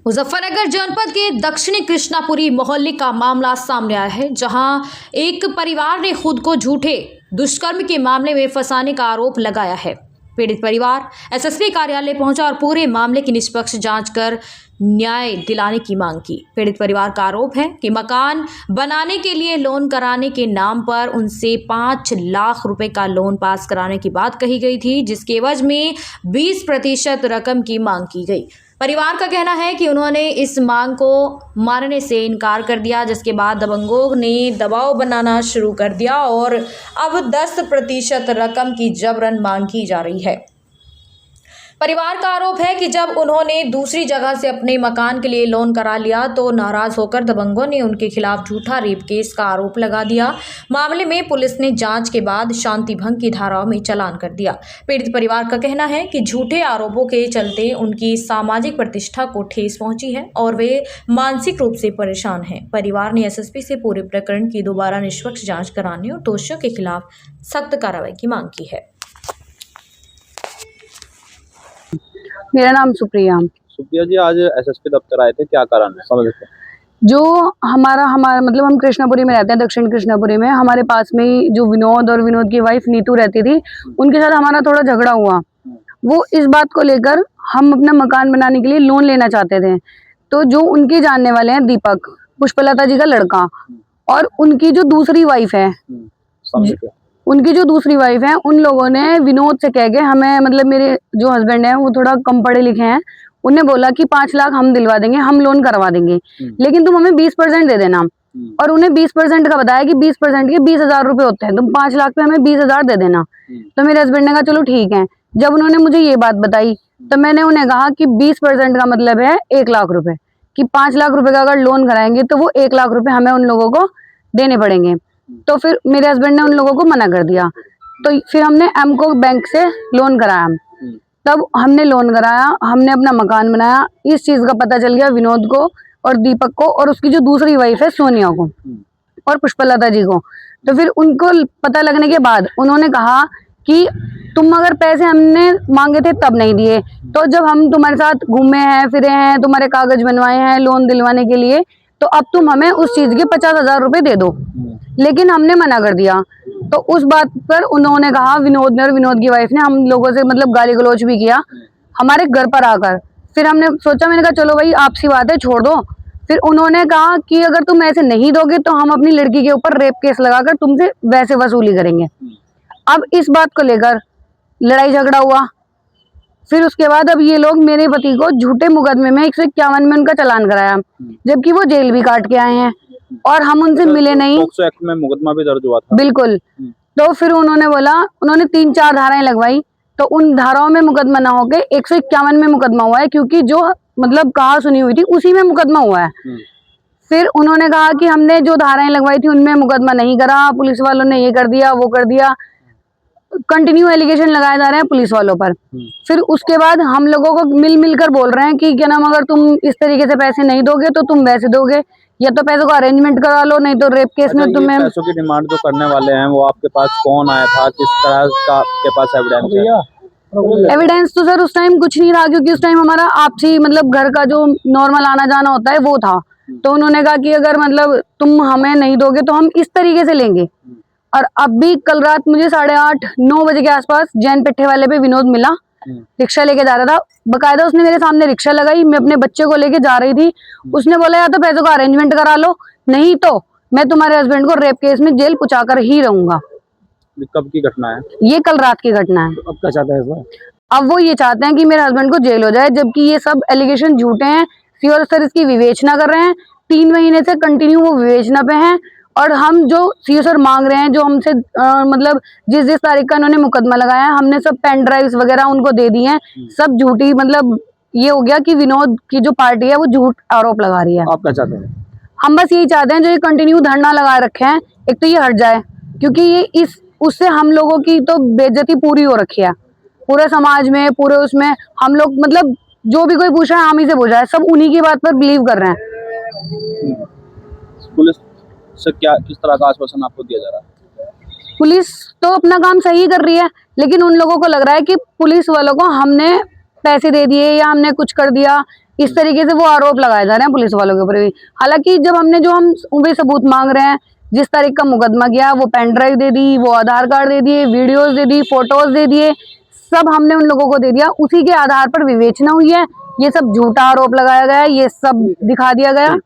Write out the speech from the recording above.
मुजफ्फरनगर जनपद के दक्षिणी कृष्णापुरी मोहल्ले का मामला सामने आया है, जहां एक परिवार ने खुद को झूठे दुष्कर्म के मामले में फंसाने का आरोप लगाया है। पीड़ित परिवार एसएसपी कार्यालय पहुंचा और पूरे मामले की निष्पक्ष जांच कर न्याय दिलाने की मांग की। पीड़ित परिवार का आरोप है कि मकान बनाने के लिए लोन कराने के नाम पर उनसे 5 लाख रुपए का लोन पास कराने की बात कही गई थी, जिसके एवज में 20% रकम की मांग की गई। परिवार का कहना है कि उन्होंने इस मांग को मानने से इनकार कर दिया, जिसके बाद दबंगों ने दबाव बनाना शुरू कर दिया और अब 10% रकम की जबरन मांग की जा रही है। परिवार का आरोप है कि जब उन्होंने दूसरी जगह से अपने मकान के लिए लोन करा लिया तो नाराज होकर दबंगों ने उनके खिलाफ झूठा रेप केस का आरोप लगा दिया। मामले में पुलिस ने जांच के बाद शांति भंग की धाराओं में चालान कर दिया। पीड़ित परिवार का कहना है कि झूठे आरोपों के चलते उनकी सामाजिक प्रतिष्ठा को ठेस पहुंची है और वे मानसिक रूप से परेशान हैं। परिवार ने एसएसपी से पूरे प्रकरण की दोबारा निष्पक्ष जाँच कराने और दोषियों के खिलाफ सख्त कार्रवाई की मांग की है। मेरा नाम सुप्रिया जी, आज एसएसपी दफ्तर आए थे, क्या कारण है समझ सकते हैं? जो हमारा मतलब हम कृष्णापुरी में रहते हैं, दक्षिण कृष्णापुरी में। हमारे पास में ही जो विनोद और विनोद की वाइफ नीतू रहती थी, उनके साथ हमारा थोड़ा झगड़ा हुआ। वो इस बात को लेकर हम अपना मकान बनाने के लिए लोन लेना चाहते थे। तो जो उनके जानने वाले हैं दीपक, पुष्पलता जी का लड़का, और उनकी जो दूसरी वाइफ है, उनकी जो दूसरी वाइफ है, उन लोगों ने विनोद से कह के हमें, मतलब मेरे जो हस्बैंड है वो थोड़ा कम पढ़े लिखे हैं, उन्हें बोला कि 5 लाख हम दिलवा देंगे, हम लोन करवा देंगे, लेकिन तुम हमें 20% दे देना। और उन्हें 20% का बताया कि 20% के 20,000 रुपए होते हैं, तुम 5 लाख पे हमें 20,000 दे देना। तो मेरे हस्बैंड ने कहा चलो ठीक है। जब उन्होंने मुझे ये बात बताई तो मैंने उन्हें कहा कि 20% का मतलब है 1 लाख रुपए, कि 5 लाख रुपए का अगर लोन कराएंगे तो वो 1 लाख रुपए हमें उन लोगों को देने पड़ेंगे। तो फिर मेरे हस्बैंड ने उन लोगों को मना कर दिया। तो फिर हमने एमको बैंक से लोन कराया। तब हमने लोन कराया, हमने अपना मकान बनाया। इस चीज का पता चल गया विनोद को और दीपक को और उसकी जो दूसरी वाइफ है सोनिया को और पुष्पलता जी को। तो फिर उनको पता लगने के बाद उन्होंने कहा कि तुम अगर पैसे हमने मांगे थे तब नहीं दिए, तो जब हम तुम्हारे साथ घूमे हैं, फिरे हैं, तुम्हारे कागज बनवाए हैं लोन दिलवाने के लिए, तो अब तुम हमें उस चीज के 50,000 रुपए दे दो। लेकिन हमने मना कर दिया। तो उस बात पर उन्होंने कहा, विनोद ने और विनोद की वाइफ ने हम लोगों से मतलब गाली गलौज भी किया हमारे घर पर आकर। फिर हमने सोचा, मैंने कहा चलो भाई आपसी बात है, छोड़ दो। फिर उन्होंने कहा कि अगर तुम ऐसे नहीं दोगे तो हम अपनी लड़की के ऊपर रेप केस लगाकर तुमसे वैसे वसूली करेंगे। अब इस बात को लेकर लड़ाई झगड़ा हुआ। फिर उसके बाद अब ये लोग मेरे पति को झूठे मुकदमे में 151 में उनका चालान कराया, जबकि वो जेल भी काट के आए हैं और हम उनसे मिले नहीं। पोक्सो एक्ट में मुकदमा भी दर्ज हुआ था। बिल्कुल। तो फिर उन्होंने बोला, उन्होंने 3-4 धाराएं लगवाई, तो उन धाराओं में मुकदमा ना होके 151 में मुकदमा हुआ है, क्योंकि जो मतलब कहा सुनी हुई थी उसी में मुकदमा हुआ है। फिर उन्होंने कहा कि हमने जो धाराएं लगवाई थी उनमें मुकदमा नहीं करा, पुलिस वालों ने ये कर दिया वो कर दिया। कंटिन्यू एलिगेशन लगाए जा रहे हैं पुलिस वालों पर। फिर उसके बाद हम लोगों को मिलकर बोल रहे हैं कि क्या नाम, अगर तुम इस तरीके से पैसे नहीं दोगे तो तुम वैसे दोगे, या तो पैसों का अरेंजमेंट करा लो, नहीं तो रेप केस में तुम्हें। पैसों की डिमांड जो करने वाले हैं वो आपके पास कौन आया था, किस तरह का आपके पास एविडेंस है? एविडेंस तो सर उस टाइम कुछ नहीं था, क्योंकि उस टाइम हमारा आपसी मतलब घर का जो नॉर्मल आना जाना होता है वो था। तो उन्होंने कहा कि अगर मतलब तुम हमें नहीं दोगे तो हम इस तरीके से लेंगे। और अब भी कल रात मुझे 8:30-9 बजे के आसपास जैन पेट्टे वाले पे विनोद मिला, रिक्शा लेके जा रहा था। बकायदा उसने मेरे सामने रिक्शा लगाई, मैं अपने बच्चे को लेके जा रही थी। उसने बोला या तो पैसों का अरेंजमेंट करा लो, नहीं तो मैं तुम्हारे हस्बैंड को रेप केस में जेल पहुंचाकर ही रहूंगा। कब की घटना है? ये कल रात की घटना है। अब क्या चाहते हैं? अब वो ये चाहते हैं कि मेरे हस्बैंड को जेल हो जाए, जबकि ये सब एलिगेशन झूठे हैं। सीओ सर इसकी विवेचना कर रहे हैं, 3 महीने से कंटिन्यू वो विवेचना पे हैं। और हम जो सीओ सर मांग रहे हैं, जो हमसे मतलब जिस तारीख का इन्होंने मुकदमा लगाया है, हमने सब पेन ड्राइव्स वगैरह उनको दे दी हैं, सब झूठी। मतलब ये हो गया कि विनोद की जो पार्टी है वो झूठ आरोप लगा रही है। आप क्या चाहते हैं? हम बस यही चाहते हैं, जो ये कंटिन्यू धरना लगा रखे हैं, एक तो ये हट जाए, क्योंकि ये उससे हम लोगों की तो बेइज्जती पूरी हो रखी है पूरे समाज में, पूरे उसमें। हम लोग मतलब जो भी कोई पूछा है हम ही से पूछा है, सब उन्हीं की बात पर बिलीव कर रहे हैं। पुलिस से क्या किस तरह का आश्वासन आपको दिया जा रहा है? पुलिस तो अपना काम सही कर रही है, लेकिन उन लोगों को लग रहा है कि पुलिस वालों को हमने पैसे दे दिए या हमने कुछ कर दिया, इस तरीके से वो आरोप लगाए जा रहे हैं पुलिस वालों के ऊपर भी। हालांकि जब हम वे सबूत मांग रहे हैं, जिस तारीख का मुकदमा गया, वो पेन ड्राइव दे दी, वो आधार कार्ड दे दिए, वीडियोस दे दी, फोटोज दे दिए, सब हमने उन लोगों को दे दिया। उसी के आधार पर विवेचना हुई है। ये सब झूठा आरोप लगाया गया है, ये सब दिखा दिया गया।